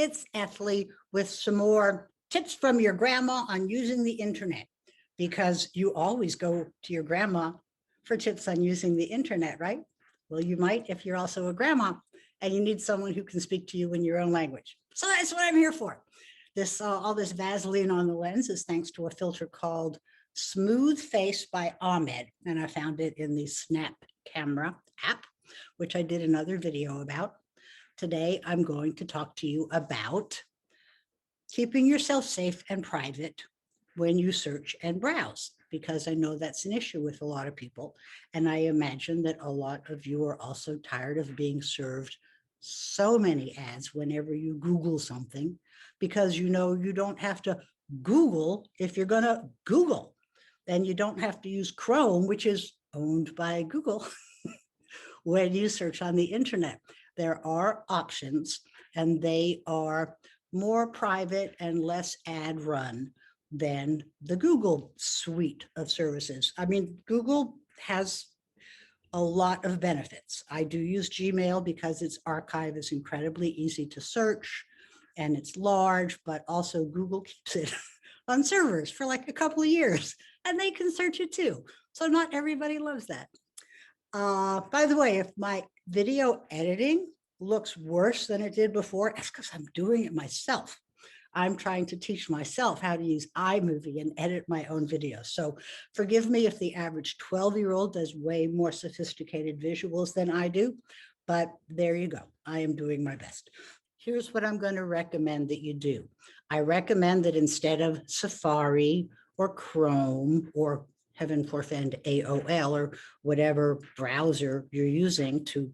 it's Ethlie with some more tips from your grandma on using the internet, because you always go to your grandma for tips on using the internet, right? Well, you might if you're also a grandma and you need someone who can speak to you in your own language. So that's what I'm here for. All this Vaseline on the lens is thanks to a filter called Smooth Face by Ahmed, and I found it in the Snap Camera app, which I did another video about. Today, I'm going to talk to you about keeping yourself safe and private when you search and browse, because I know that's an issue with a lot of people. And I imagine that a lot of you are also tired of being served so many ads whenever you Google something, because you know you don't have to Google if you're going to Google. Then you don't have to use Chrome, which is owned by Google, when you search on the internet. There are options, and they are more private and less ad run than the Google suite of services. I mean, Google has a lot of benefits. I do use Gmail because its archive is incredibly easy to search and it's large, but also Google keeps it on servers for like a couple of years and they can search it too. So not everybody loves that. By the way, if my video editing looks worse than it did before, that's because I'm doing it myself. I'm trying to teach myself how to use iMovie and edit my own videos. So forgive me if the average 12-year-old does way more sophisticated visuals than I do, but there you go. I am doing my best. Here's what I'm going to recommend that you do. I recommend that instead of Safari or Chrome or heaven forfend AOL or whatever browser you're using to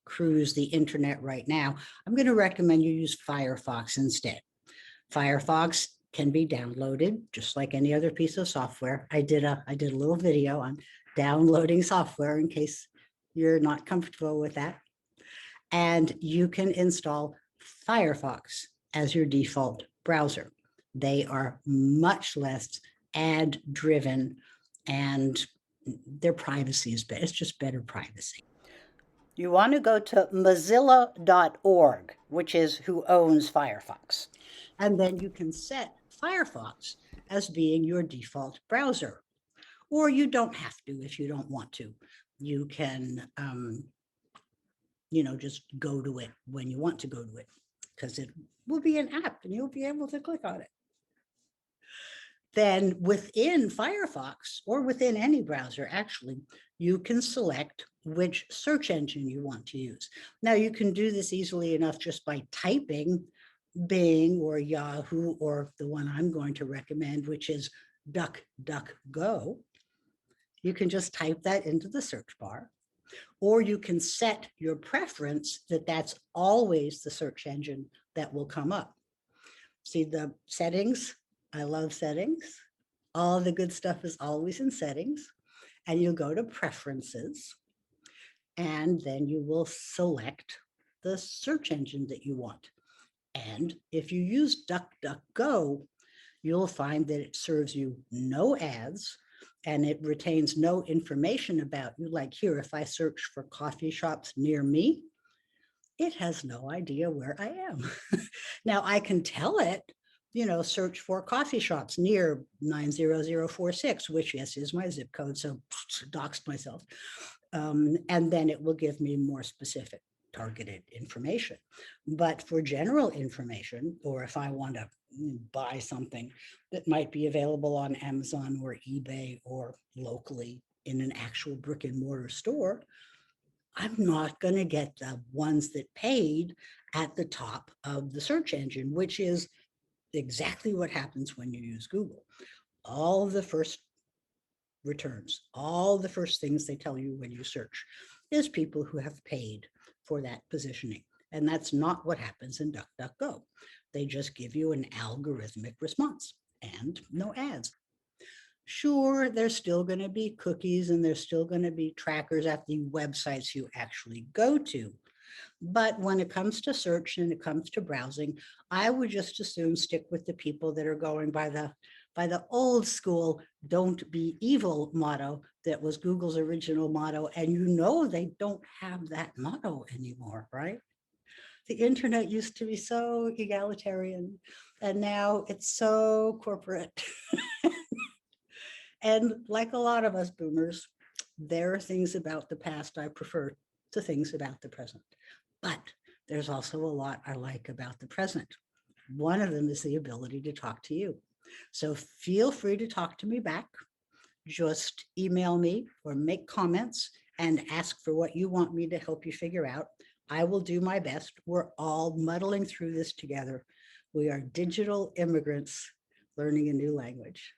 cruise the internet right now, I'm going to recommend you use Firefox instead. Firefox can be downloaded just like any other piece of software. I did a little video on downloading software in case you're not comfortable with that. And you can install Firefox as your default browser. They are much less ad driven and their privacy is better. It's just better privacy. You want to go to mozilla.org, which is who owns Firefox. And then you can set Firefox as being your default browser. Or you don't have to if you don't want to. You can, just go to it when you want to go to it, because it will be an app and you'll be able to click on it. Then within Firefox, or within any browser, actually, you can select which search engine you want to use. Now, you can do this easily enough just by typing Bing or Yahoo, or the one I'm going to recommend, which is DuckDuckGo. You can just type that into the search bar, or you can set your preference that that's always the search engine that will come up. See the settings? I love settings. All the good stuff is always in settings. And you'll go to preferences, and then you will select the search engine that you want. And if you use DuckDuckGo, you'll find that it serves you no ads and it retains no information about you. Like here, if I search for coffee shops near me, it has no idea where I am. Now I can tell it, search for coffee shops near 90046, which yes is my zip code, so doxed myself. And then it will give me more specific targeted information. But for general information, or if I want to buy something that might be available on Amazon or eBay or locally in an actual brick and mortar store, I'm not going to get the ones that paid at the top of the search engine, which is exactly what happens when you use Google. All of the first returns, all the first things they tell you when you search is people who have paid for that positioning. And that's not what happens in DuckDuckGo. They just give you an algorithmic response and no ads. Sure, there's still going to be cookies and there's still going to be trackers at the websites you actually go to. But when it comes to search and it comes to browsing, I would just as soon stick with the people that are going by the old school "don't be evil" motto that was Google's original motto. And they don't have that motto anymore, right? the internet used to be so egalitarian, and now it's so corporate. And like a lot of us boomers, there are things about the past I prefer to things about the present. But there's also a lot I like about the present. One of them is the ability to talk to you. So feel free to talk to me back. Just email me or make comments and ask for what you want me to help you figure out. I will do my best. We're all muddling through this together. We are digital immigrants learning a new language.